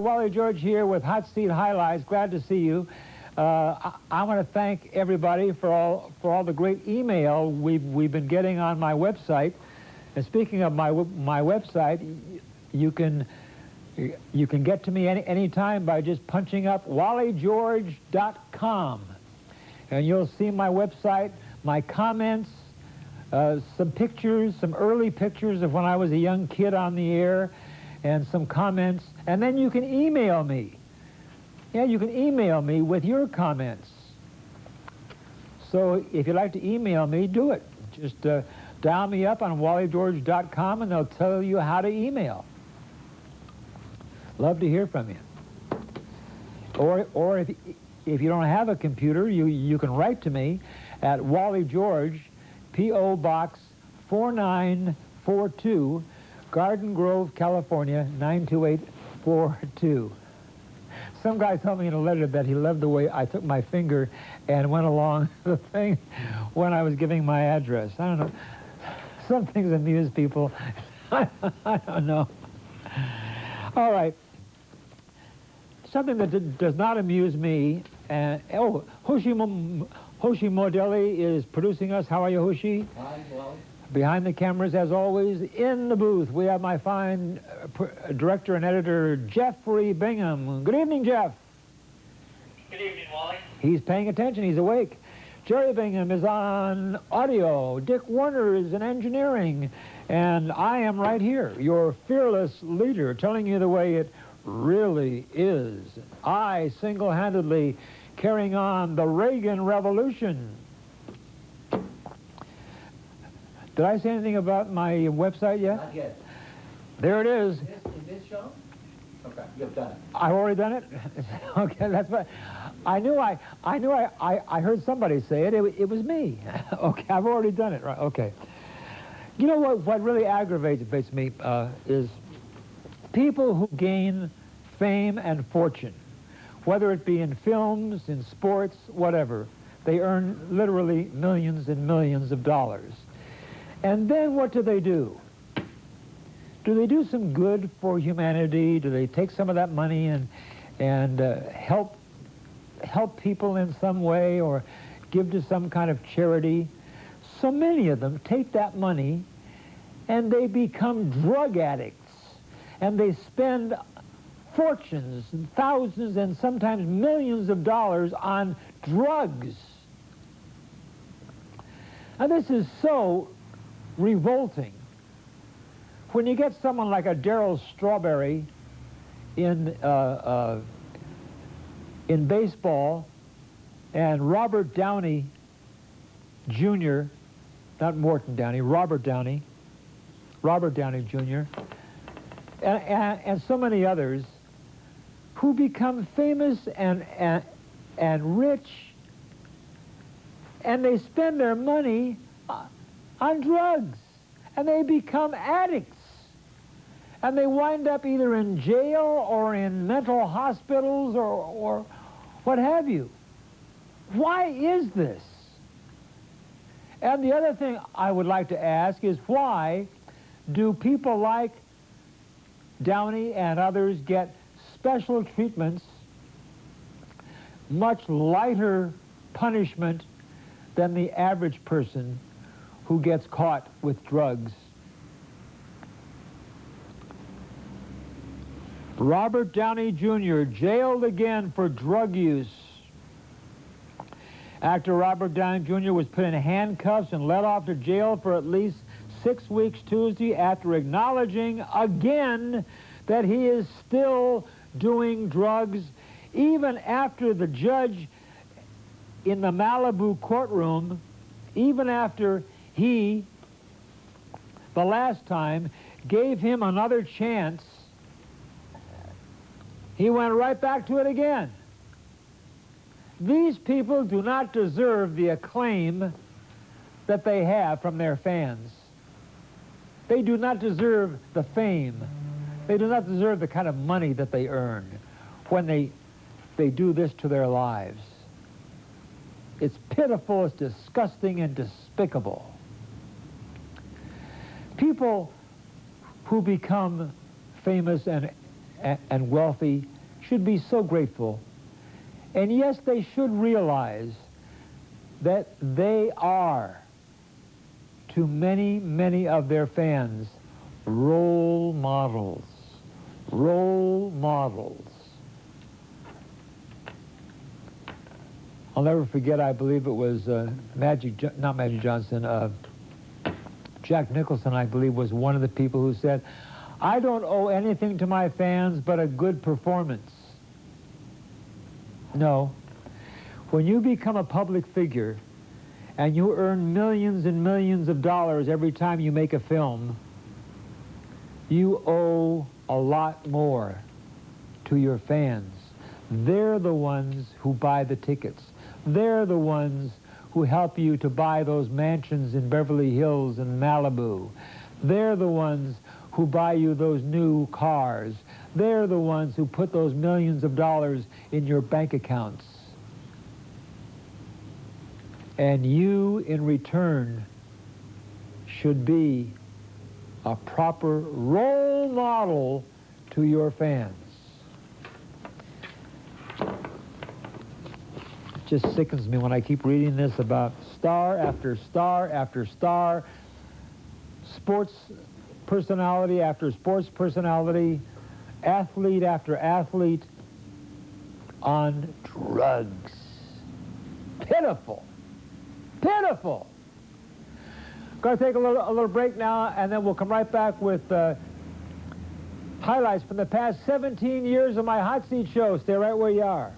Wally George here with Hot Seat Highlights. Glad to see you. I want to thank everybody for all the great email we've been getting on my website. And speaking of my website, you can get to me any time by just punching up wallygeorge.com, and you'll see my website, my comments, some pictures, some early pictures of when I was a young kid on the air, and some comments, and then you can email me. Yeah, you can email me with your comments. So if you'd like to email me, do it. Just dial me up on wallygeorge.com, and they'll tell you how to email. Love to hear from you. Or if you don't have a computer, you can write to me at Wally George, P.O. Box 4942, Garden Grove, California, 92842. Some guy told me in a letter that he loved the way I took my finger and went along the thing when I was giving my address. I don't know. Some things amuse people. I don't know. All right. Something that does not amuse me. Hushi Modelli is producing us. How are you, Hushi? Hi, Wally. Behind the cameras, as always, in the booth, we have my fine director and editor, Jeffrey Bingham. Good evening, Jeff. Good evening, Wally. He's paying attention. He's awake. Jerry Bingham is on audio. Dick Warner is in engineering. And I am right here, your fearless leader, telling you the way it really is. I, single-handedly, carrying on the Reagan Revolution. Did I say anything about my website yet? Not yet. There it is. Is this shown? Okay, you've done it. I've already done it? Okay, that's what I knew. I heard somebody say it. It was me. Okay, I've already done it. Right? Okay. You know what really aggravates me is people who gain fame and fortune, whether it be in films, in sports, whatever. They earn literally millions and millions of dollars. And then what do? Do they do some good for humanity? Do they take some of that money and help people in some way, or give to some kind of charity? So many of them take that money and they become drug addicts, and they spend fortunes, thousands and sometimes millions of dollars on drugs. Now this is so revolting. When you get someone like a Darryl Strawberry in baseball, and Robert Downey Jr., not Morton Downey, Robert Downey Jr., and so many others who become famous and rich, and they spend their money on drugs, and they become addicts, and they wind up either in jail or in mental hospitals or what have you. Why is this? And the other thing I would like to ask is, why do people like Downey and others get special treatments, much lighter punishment than the average person who gets caught with drugs? Robert Downey Jr. jailed again for drug use. Actor Robert Downey Jr. was put in handcuffs and led off to jail for at least 6 weeks Tuesday after acknowledging again that he is still doing drugs, even after the judge in the Malibu courtroom, even after he, the last time, gave him another chance, he went right back to it again. These people do not deserve the acclaim that they have from their fans. They do not deserve the fame. They do not deserve the kind of money that they earn when they do this to their lives. It's pitiful, it's disgusting, and despicable. People who become famous and wealthy should be so grateful. And yes, they should realize that they are, to many, many of their fans, role models. Role models. I'll never forget, I believe it was not Magic Johnson, Jack Nicholson, I believe, was one of the people who said, I don't owe anything to my fans but a good performance. No. When you become a public figure and you earn millions and millions of dollars every time you make a film, you owe a lot more to your fans. They're the ones who buy the tickets. They're the ones who help you to buy those mansions in Beverly Hills and Malibu. They're the ones who buy you those new cars. They're the ones who put those millions of dollars in your bank accounts. And you, in return, should be a proper role model to your fans. It just sickens me when I keep reading this about star after star after star, sports personality after sports personality, athlete after athlete on drugs. Pitiful. Pitiful. Going to take a little break now, and then we'll come right back with highlights from the past 17 years of my hot seat show. Stay right where you are.